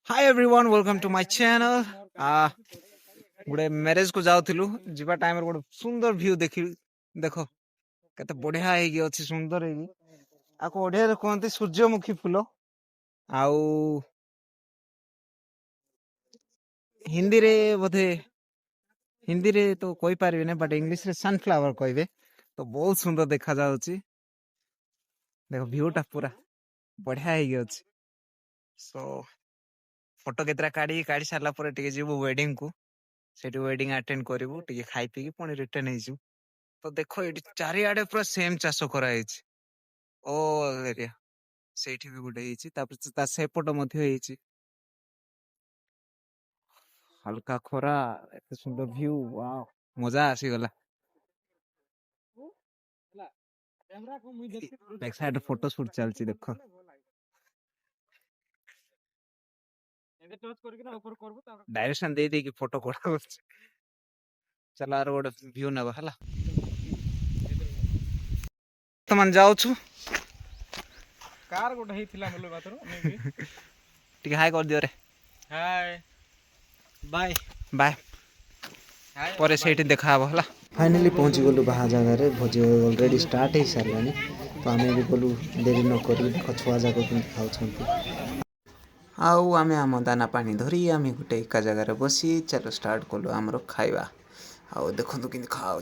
Hi everyone, welcome to my channel. गोटे marriage को जाउथिलु जिबा टाइम रे गोटे सुंदर व्यू देखो केते बढ़िया हेगी अछि सुंदर हेगी आको ओढिया रे कोनते सूर्यमुखी फूल आउ हिंदी रे बोधे हिंदी रे तो कोई पारिबे ने बट इंग्लिश रे सनफ्लावर कहबे तो बहुत सुंदर देखा जाउची देखो व्यू टा पूरा बढ़िया हेगी अछि सो फोटो केतरा काढी सारला परे टिके जीवो वेडिंग को सेठी वेडिंग अटेंड करिवु टिके खाई पी के पुणी रिटर्न हेजु तो देखो ये चारिआडे पूरा सेम चाष कराई ऑल एरिया ସେଇଠି ବି ଗୋଟେ ହେଇଛି ତାପରେ ତା ସେପଟ ମଧ୍ୟ ହେଇଛି ହାଲକା ଖରା ଏତେ ସୁନ୍ଦର ଭ୍ୟୁ ୱାଓ ମଜା ଆସିଗଲା ବ୍ୟାକ୍ ସାଇଡ୍ ଫଟୋ ସୁଟ ଚାଲିଛି ଦେଖ ଡାଇରେକ୍ସନ ଦେଇ ଦେଇକି ଫଟୋ କଢା କରୁଛି ଚାଲ ଆର ଗୋଟେ ଭ୍ୟୁ ନେବା ହେଲା ବର୍ତ୍ତମାନ ଯାଉଛୁ कार गोटे ହେଇଥିଲା ମଲ ବାତର ନେବି ଟିକେ ହାଇ କରିଦିଅ ରେ ହାय ବାଏ ବାଏ ପରେ ସେଇଠି ଦେଖା ହବ ହେଲା फाइनाली पहुँची गलु बाहा जगार भोज अलरेडी स्टार्ट हो सारा तो आम भी गलु देरी नक छुआ जाक कि खाऊँ आम आम दाना पानी धरी आम गोटे एका जगार बसी चलो स्टार्ट कलु आमर खाଇବା आउ देखु कि खाऊँ